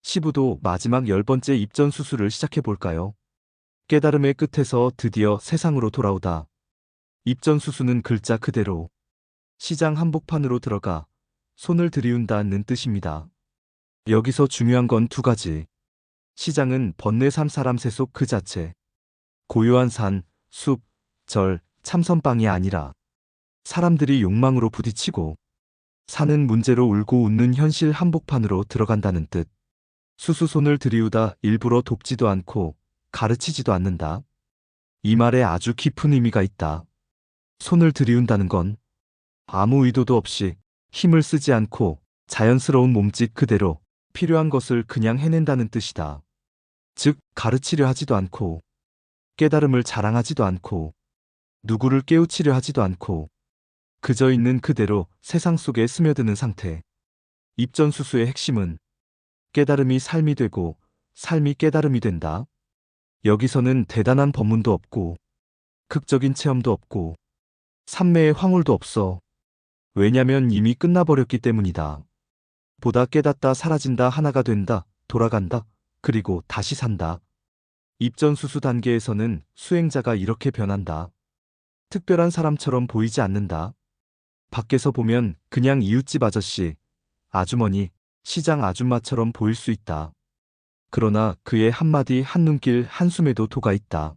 시부도 마지막 10번째 입전 수술을 시작해 볼까요? 깨달음의 끝에서 드디어 세상으로 돌아오다. 입전 수수는 글자 그대로 시장 한복판으로 들어가 손을 들이운다는 뜻입니다. 여기서 중요한 건 두 가지. 시장은 번뇌 삼 사람 세속 그 자체. 고요한 산, 숲, 절, 참선방이 아니라 사람들이 욕망으로 부딪히고 사는 문제로 울고 웃는 현실 한복판으로 들어간다는 뜻. 수수손을 들이우다 일부러 돕지도 않고 가르치지도 않는다. 이 말에 아주 깊은 의미가 있다. 손을 들이운다는 건 아무 의도도 없이 힘을 쓰지 않고 자연스러운 몸짓 그대로 필요한 것을 그냥 해낸다는 뜻이다. 즉, 가르치려 하지도 않고 깨달음을 자랑하지도 않고 누구를 깨우치려 하지도 않고 그저 있는 그대로 세상 속에 스며드는 상태. 입전수수의 핵심은 깨달음이 삶이 되고 삶이 깨달음이 된다. 여기서는 대단한 법문도 없고 극적인 체험도 없고 삼매의 황홀도 없어. 왜냐면 이미 끝나버렸기 때문이다. 보다 깨닫다 사라진다 하나가 된다 돌아간다 그리고 다시 산다. 입전수수 단계에서는 수행자가 이렇게 변한다. 특별한 사람처럼 보이지 않는다. 밖에서 보면 그냥 이웃집 아저씨, 아주머니, 시장 아줌마처럼 보일 수 있다. 그러나 그의 한마디 한눈길 한숨에도 도가 있다.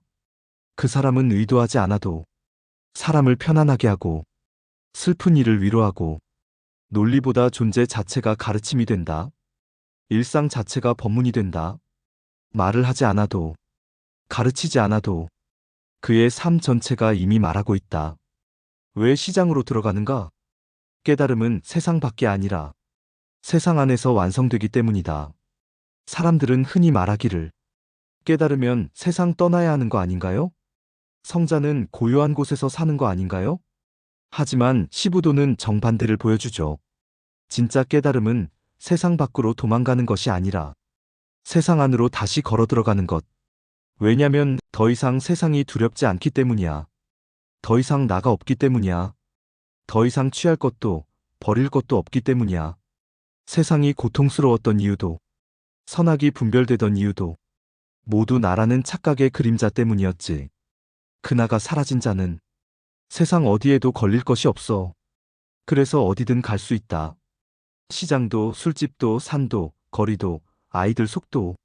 그 사람은 의도하지 않아도 사람을 편안하게 하고 슬픈 일을 위로하고 논리보다 존재 자체가 가르침이 된다. 일상 자체가 법문이 된다. 말을 하지 않아도 가르치지 않아도 그의 삶 전체가 이미 말하고 있다. 왜 시장으로 들어가는가? 깨달음은 세상 밖이 아니라 세상 안에서 완성되기 때문이다. 사람들은 흔히 말하기를 깨달으면 세상 떠나야 하는 거 아닌가요? 성자는 고요한 곳에서 사는 거 아닌가요? 하지만 시부도는 정반대를 보여주죠. 진짜 깨달음은 세상 밖으로 도망가는 것이 아니라 세상 안으로 다시 걸어 들어가는 것. 왜냐면 더 이상 세상이 두렵지 않기 때문이야. 더 이상 나가 없기 때문이야. 더 이상 취할 것도 버릴 것도 없기 때문이야. 세상이 고통스러웠던 이유도 선악이 분별되던 이유도 모두 나라는 착각의 그림자 때문이었지. 그 나가 사라진 자는 세상 어디에도 걸릴 것이 없어. 그래서 어디든 갈 수 있다. 시장도 술집도 산도 거리도 아이들 속도.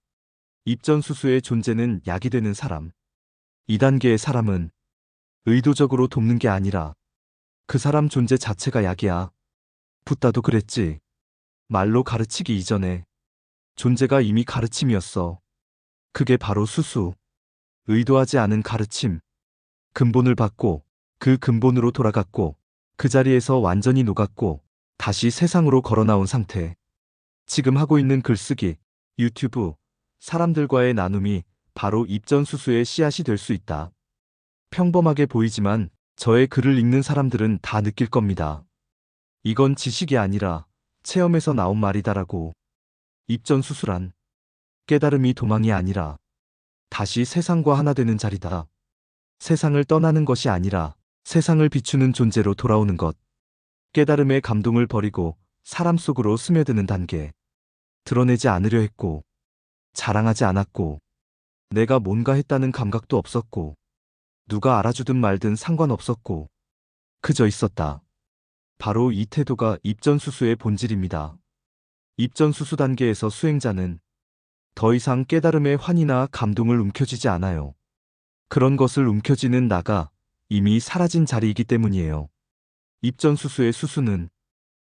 입전수수의 존재는 약이 되는 사람. 2단계의 사람은 의도적으로 돕는 게 아니라 그 사람 존재 자체가 약이야. 붓다도 그랬지. 말로 가르치기 이전에 존재가 이미 가르침이었어. 그게 바로 수수. 의도하지 않은 가르침. 근본을 받고 그 근본으로 돌아갔고 그 자리에서 완전히 녹았고 다시 세상으로 걸어나온 상태. 지금 하고 있는 글쓰기, 유튜브, 사람들과의 나눔이 바로 입전수수의 씨앗이 될 수 있다. 평범하게 보이지만 저의 글을 읽는 사람들은 다 느낄 겁니다. 이건 지식이 아니라 체험에서 나온 말이다라고. 입전수수란 깨달음이 도망이 아니라 다시 세상과 하나 되는 자리다. 세상을 떠나는 것이 아니라 세상을 비추는 존재로 돌아오는 것. 깨달음의 감동을 버리고 사람 속으로 스며드는 단계. 드러내지 않으려 했고 자랑하지 않았고 내가 뭔가 했다는 감각도 없었고 누가 알아주든 말든 상관없었고 그저 있었다. 바로 이 태도가 입전수수의 본질입니다. 입전수수 단계에서 수행자는 더 이상 깨달음의 환희나 감동을 움켜쥐지 않아요. 그런 것을 움켜쥐는 나가 이미 사라진 자리이기 때문이에요. 입전수수의 수수는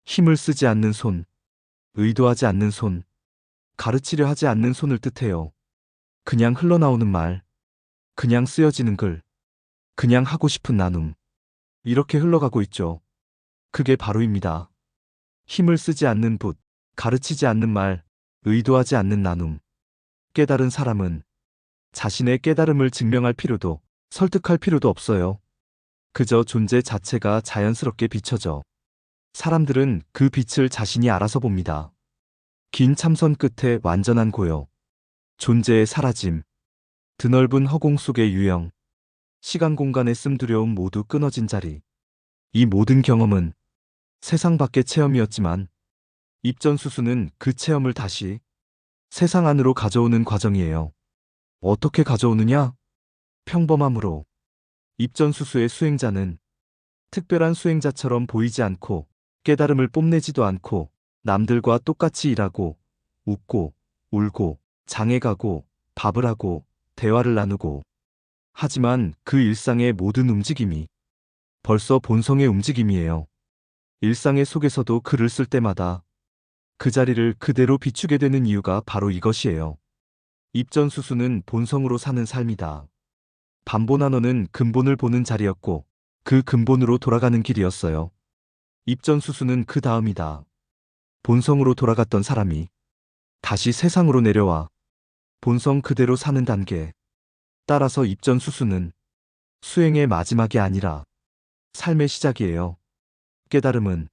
힘을 쓰지 않는 손, 의도하지 않는 손, 가르치려 하지 않는 손을 뜻해요. 그냥 흘러나오는 말, 그냥 쓰여지는 글, 그냥 하고 싶은 나눔. 이렇게 흘러가고 있죠. 그게 바로입니다. 힘을 쓰지 않는 붓, 가르치지 않는 말, 의도하지 않는 나눔. 깨달은 사람은 자신의 깨달음을 증명할 필요도 설득할 필요도 없어요. 그저 존재 자체가 자연스럽게 비춰져. 사람들은 그 빛을 자신이 알아서 봅니다. 긴 참선 끝에 완전한 고요. 존재의 사라짐. 드넓은 허공 속의 유영. 시간 공간의 씀두려움 모두 끊어진 자리. 이 모든 경험은 세상 밖의 체험이었지만 입전수수는 그 체험을 다시 세상 안으로 가져오는 과정이에요. 어떻게 가져오느냐? 평범함으로. 입전수수의 수행자는 특별한 수행자처럼 보이지 않고 깨달음을 뽐내지도 않고 남들과 똑같이 일하고 웃고 울고 장에 가고 밥을 하고 대화를 나누고 하지만 그 일상의 모든 움직임이 벌써 본성의 움직임이에요. 일상의 속에서도 글을 쓸 때마다 그 자리를 그대로 비추게 되는 이유가 바로 이것이에요. 입전수수는 본성으로 사는 삶이다. 반본안어는 근본을 보는 자리였고 그 근본으로 돌아가는 길이었어요. 입전수수는 그 다음이다. 본성으로 돌아갔던 사람이 다시 세상으로 내려와 본성 그대로 사는 단계. 따라서 입전수수는 수행의 마지막이 아니라 삶의 시작이에요. 깨달음은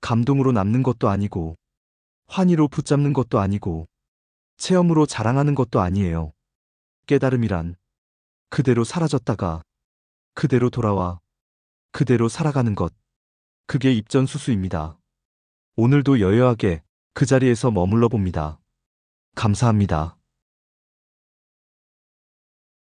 감동으로 남는 것도 아니고 환희로 붙잡는 것도 아니고 체험으로 자랑하는 것도 아니에요. 깨달음이란 그대로 사라졌다가 그대로 돌아와 그대로 살아가는 것. 그게 입전수수입니다. 오늘도 여여하게 그 자리에서 머물러 봅니다. 감사합니다.